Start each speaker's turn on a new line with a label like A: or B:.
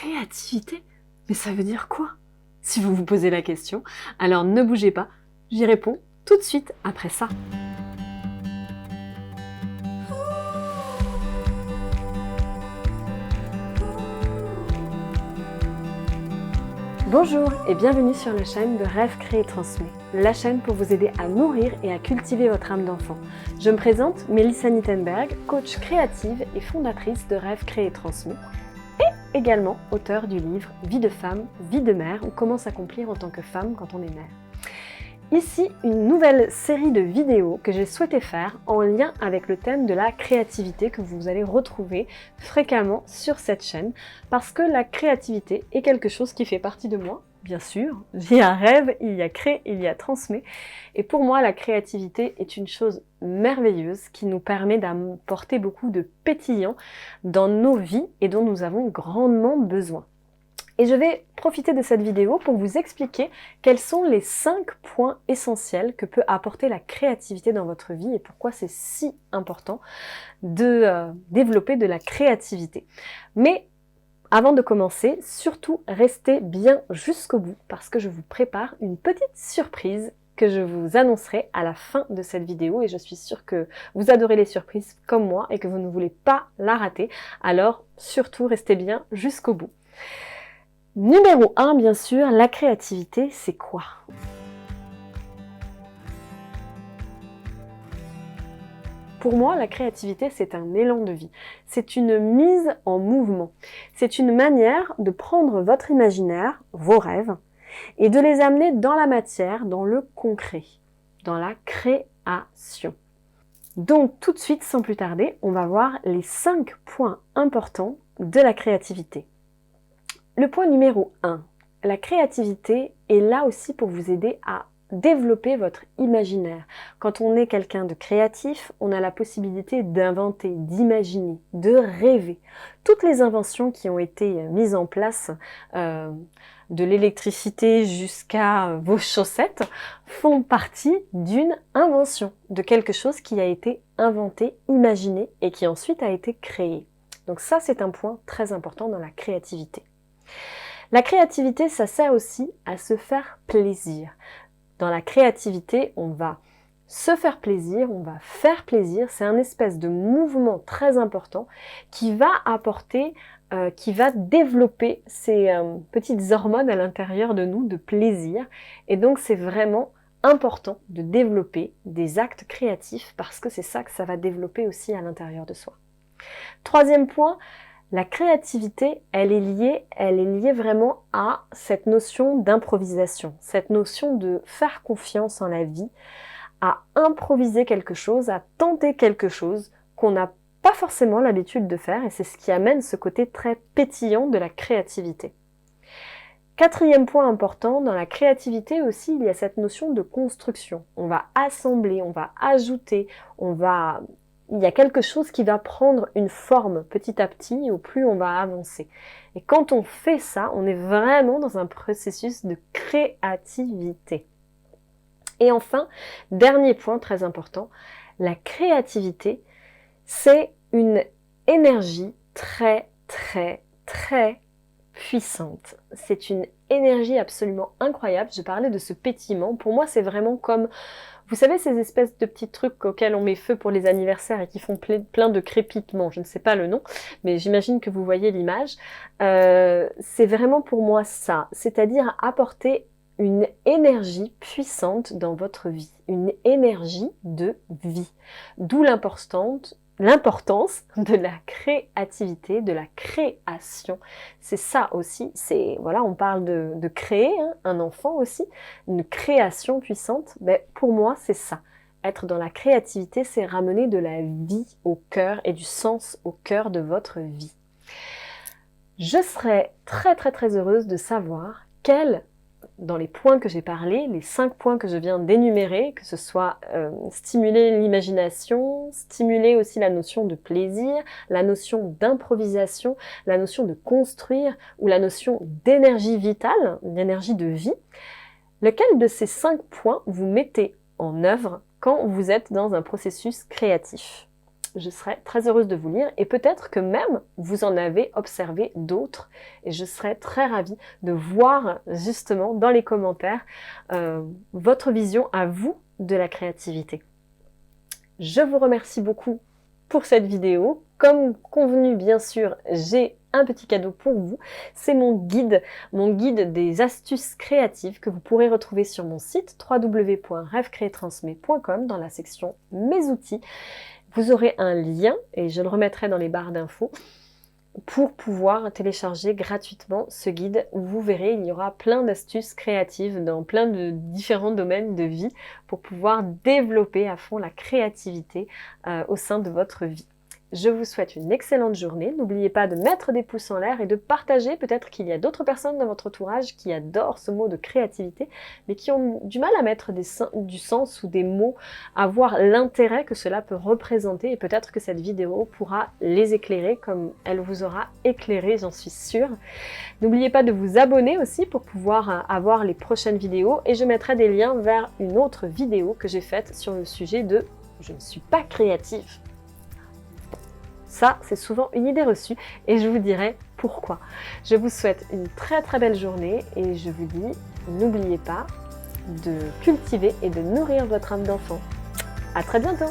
A: créativité? Mais ça veut dire quoi? Si vous vous posez la question, alors ne bougez pas, j'y réponds tout de suite après ça. Bonjour et bienvenue sur la chaîne de Rêve Créé Transmet, la chaîne pour vous aider à nourrir et à cultiver votre âme d'enfant. Je me présente, Mélissa Nittenberg, coach créative et fondatrice de Rêve Créé Transmet, et également auteure du livre Vie de femme, vie de mère ou comment s'accomplir en tant que femme quand on est mère. Ici, une nouvelle série de vidéos que j'ai souhaité faire en lien avec le thème de la créativité que vous allez retrouver fréquemment sur cette chaîne parce que la créativité est quelque chose qui fait partie de moi, bien sûr. Il y a rêve, il y a crée, il y a transmet. Et pour moi, la créativité est une chose merveilleuse qui nous permet d'apporter beaucoup de pétillant dans nos vies et dont nous avons grandement besoin. Et je vais profiter de cette vidéo pour vous expliquer quels sont les 5 points essentiels que peut apporter la créativité dans votre vie et pourquoi c'est si important de développer de la créativité. Mais avant de commencer, surtout restez bien jusqu'au bout parce que je vous prépare une petite surprise que je vous annoncerai à la fin de cette vidéo et je suis sûre que vous adorez les surprises comme moi et que vous ne voulez pas la rater. Alors surtout restez bien jusqu'au bout. Numéro 1, bien sûr, la créativité, c'est quoi? Pour moi, la créativité, c'est un élan de vie. C'est une mise en mouvement. C'est une manière de prendre votre imaginaire, vos rêves, et de les amener dans la matière, dans le concret, dans la création. Donc, tout de suite, sans plus tarder, on va voir les 5 points importants de la créativité. Le point numéro 1, la créativité est là aussi pour vous aider à développer votre imaginaire. Quand on est quelqu'un de créatif, on a la possibilité d'inventer, d'imaginer, de rêver. Toutes les inventions qui ont été mises en place, de l'électricité jusqu'à vos chaussettes, font partie d'une invention, de quelque chose qui a été inventé, imaginé et qui ensuite a été créé. Donc ça, c'est un point très important dans la créativité. La créativité, ça sert aussi à se faire plaisir. Dans la créativité, on va se faire plaisir, on va faire plaisir. C'est un espèce de mouvement très important qui va apporter, qui va développer ces petites hormones à l'intérieur de nous de plaisir. Et donc, c'est vraiment important de développer des actes créatifs parce que c'est ça que ça va développer aussi à l'intérieur de soi. Troisième point, la créativité, elle est liée vraiment à cette notion d'improvisation, cette notion de faire confiance en la vie, à improviser quelque chose, à tenter quelque chose qu'on n'a pas forcément l'habitude de faire et c'est ce qui amène ce côté très pétillant de la créativité. Quatrième point important, dans la créativité aussi, il y a cette notion de construction. On va assembler, on va ajouter, il y a quelque chose qui va prendre une forme petit à petit au plus on va avancer. Et quand on fait ça, on est vraiment dans un processus de créativité. Et enfin, dernier point très important, la créativité, c'est une énergie très puissante. C'est une énergie absolument incroyable. Je parlais de ce pétillement. Pour moi, c'est vraiment comme, vous savez, ces espèces de petits trucs auxquels on met feu pour les anniversaires et qui font plein de crépitements. Je ne sais pas le nom, mais j'imagine que vous voyez l'image. C'est vraiment pour moi ça. C'est-à-dire apporter une énergie puissante dans votre vie. Une énergie de vie. D'où l'importance de la créativité, de la création. C'est ça aussi, voilà, on parle de créer un enfant aussi, une création puissante, mais pour moi c'est ça. Être dans la créativité, c'est ramener de la vie au cœur et du sens au cœur de votre vie. Je serais très heureuse de savoir dans les points que j'ai parlé, les 5 points que je viens d'énumérer, que ce soit stimuler l'imagination, stimuler aussi la notion de plaisir, la notion d'improvisation, la notion de construire ou la notion d'énergie vitale, d'énergie de vie, lequel de ces 5 points vous mettez en œuvre quand vous êtes dans un processus créatif? je serai très heureuse de vous lire et peut-être que même vous en avez observé d'autres et je serai très ravie de voir justement dans les commentaires votre vision à vous de la créativité. Je vous remercie beaucoup pour cette vidéo. Comme convenu, bien sûr, j'ai un petit cadeau pour vous. C'est mon guide des astuces créatives que vous pourrez retrouver sur mon site www.rêvecréetransmet.com dans la section Mes outils. Vous aurez un lien, et je le remettrai dans les barres d'infos, pour pouvoir télécharger gratuitement ce guide où vous verrez, il y aura plein d'astuces créatives dans plein de différents domaines de vie pour pouvoir développer à fond la créativité au sein de votre vie. Je vous souhaite une excellente journée. N'oubliez pas de mettre des pouces en l'air et de partager. Peut-être qu'il y a d'autres personnes dans votre entourage qui adorent ce mot de créativité, mais qui ont du mal à mettre du sens ou des mots, à voir l'intérêt que cela peut représenter. Et peut-être que cette vidéo pourra les éclairer comme elle vous aura éclairé, j'en suis sûre. N'oubliez pas de vous abonner aussi pour pouvoir avoir les prochaines vidéos. Et je mettrai des liens vers une autre vidéo que j'ai faite sur le sujet de « Je ne suis pas créative ». Ça, c'est souvent une idée reçue et je vous dirai pourquoi. Je vous souhaite une très très belle journée et je vous dis, n'oubliez pas de cultiver et de nourrir votre âme d'enfant. À très bientôt!